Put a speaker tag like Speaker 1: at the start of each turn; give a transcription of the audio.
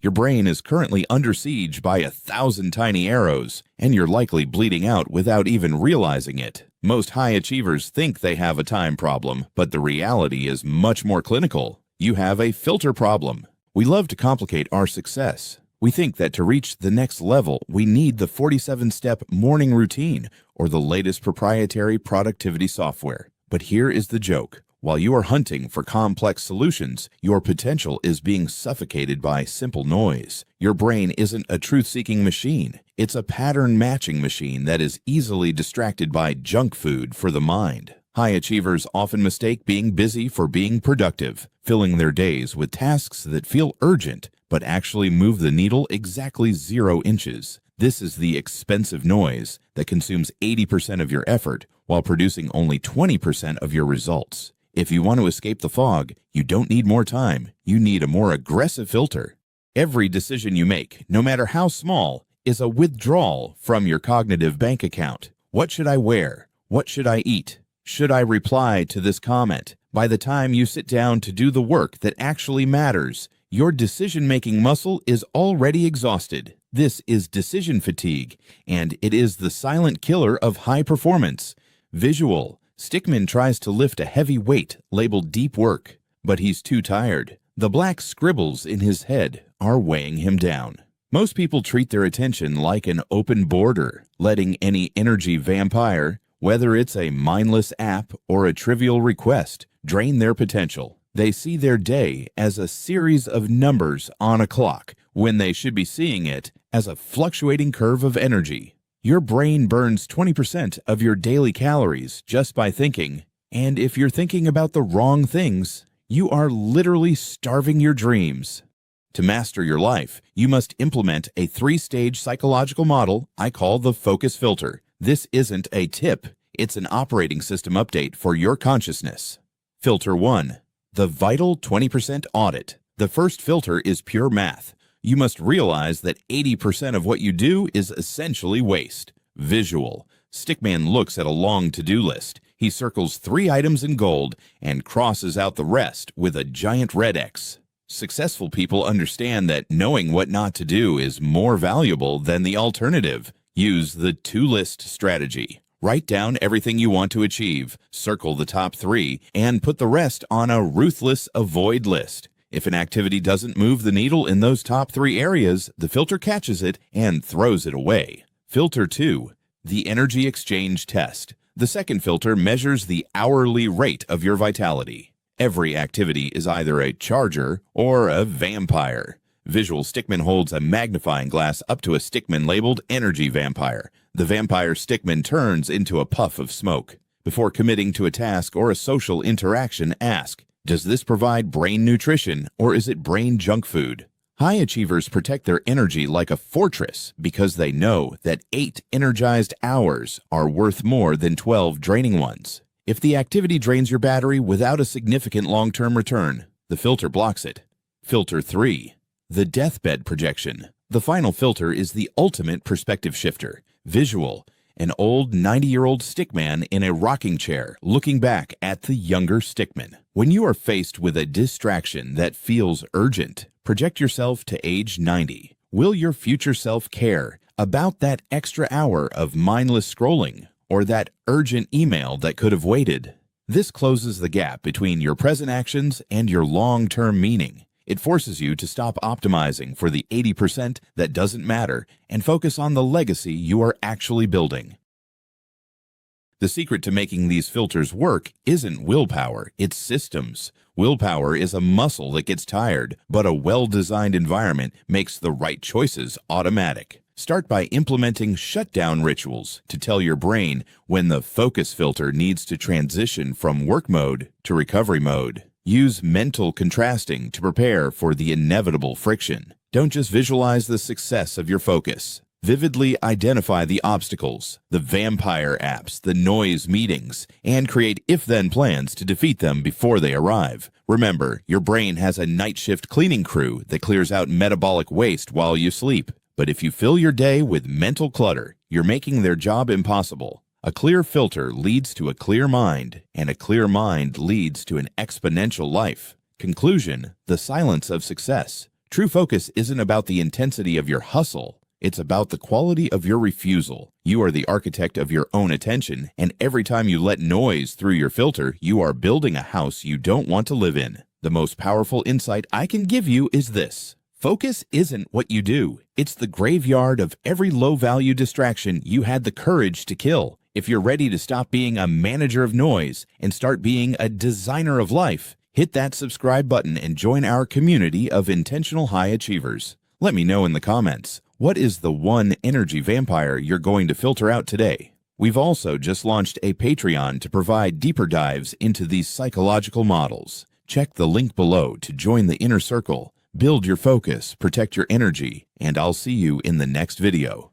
Speaker 1: Your brain is currently under siege by 1,000 tiny arrows, and you're likely bleeding out without even realizing it. Most high achievers think they have a time problem, but the reality is much more clinical. You have a filter problem. We love to complicate our success. We think that to reach the next level, we need the 47-step morning routine or the latest proprietary productivity software. But here is the joke. While you are hunting for complex solutions, your potential is being suffocated by simple noise. Your brain isn't a truth-seeking machine. It's a pattern-matching machine that is easily distracted by junk food for the mind. High achievers often mistake being busy for being productive, filling their days with tasks that feel urgent but actually move the needle exactly 0 inches. This is the expensive noise that consumes 80% of your effort while producing only 20% of your results. If you want to escape the fog, you don't need more time. You need a more aggressive filter. Every decision you make, no matter how small, is a withdrawal from your cognitive bank account. What should I wear? What should I eat? Should I reply to this comment? By the time you sit down to do the work that actually matters, your decision-making muscle is already exhausted. This is decision fatigue, and it is the silent killer of high performance. Visual. Stickmin tries to lift a heavy weight labeled deep work, but he's too tired. The black scribbles in his head are weighing him down. Most people treat their attention like an open border, letting any energy vampire, whether it's a mindless app or a trivial request, drain their potential. They see their day as a series of numbers on a clock, when they should be seeing it as a fluctuating curve of energy. Your brain burns 20% of your daily calories just by thinking, and if you're thinking about the wrong things, you are literally starving your dreams. To master your life, you must implement a 3-stage psychological model I call the focus filter. This isn't a tip, it's an operating system update for your consciousness. Filter 1. The vital 20% audit. The first filter is pure math. You must realize that 80% of what you do is essentially waste. Visual. Stickman looks at a long to-do list. He circles 3 items in gold and crosses out the rest with a giant red X. Successful people understand that knowing what not to do is more valuable than the alternative. Use the to-list strategy. Write down everything you want to achieve, circle the top 3, and put the rest on a ruthless avoid list. If an activity doesn't move the needle in those top 3 areas, the filter catches it and throws it away. Filter 2. The energy exchange test. The second filter measures the hourly rate of your vitality. Every activity is either a charger or a vampire. Visual Stickman holds a magnifying glass up to a Stickman labeled Energy Vampire. The vampire Stickman turns into a puff of smoke. Before committing to a task or a social interaction, ask, does this provide brain nutrition or is it brain junk food? High achievers protect their energy like a fortress because they know that 8 energized hours are worth more than 12 draining ones. If the activity drains your battery without a significant long-term return, the filter blocks it. Filter 3. The deathbed projection. The final filter is the ultimate perspective shifter. Visual. An old 90-year-old stickman in a rocking chair looking back at the younger stickman. When you are faced with a distraction that feels urgent, project yourself to age 90. Will your future self care about that extra hour of mindless scrolling or that urgent email that could have waited? This closes the gap between your present actions and your long-term meaning. It forces you to stop optimizing for the 80% that doesn't matter and focus on the legacy you are actually building. The secret to making these filters work isn't willpower, it's systems. Willpower is a muscle that gets tired, but a well-designed environment makes the right choices automatic. Start by implementing shutdown rituals to tell your brain when the focus filter needs to transition from work mode to recovery mode. Use mental contrasting to prepare for the inevitable friction. Don't just visualize the success of your focus. Vividly identify the obstacles, the vampire apps, the noise meetings, and create if-then plans to defeat them before they arrive. Remember, your brain has a night shift cleaning crew that clears out metabolic waste while you sleep. But if you fill your day with mental clutter, you're making their job impossible. A clear filter leads to a clear mind, and a clear mind leads to an exponential life. Conclusion: the silence of success. True focus isn't about the intensity of your hustle. It's about the quality of your refusal. You are the architect of your own attention, and every time you let noise through your filter, you are building a house you don't want to live in. The most powerful insight I can give you is this. Focus isn't what you do. It's the graveyard of every low-value distraction you had the courage to kill. If you're ready to stop being a manager of noise and start being a designer of life, hit that subscribe button and join our community of intentional high achievers. Let me know in the comments, what is the one energy vampire you're going to filter out today? We've also just launched a Patreon to provide deeper dives into these psychological models. Check the link below to join the inner circle, build your focus, protect your energy, and I'll see you in the next video.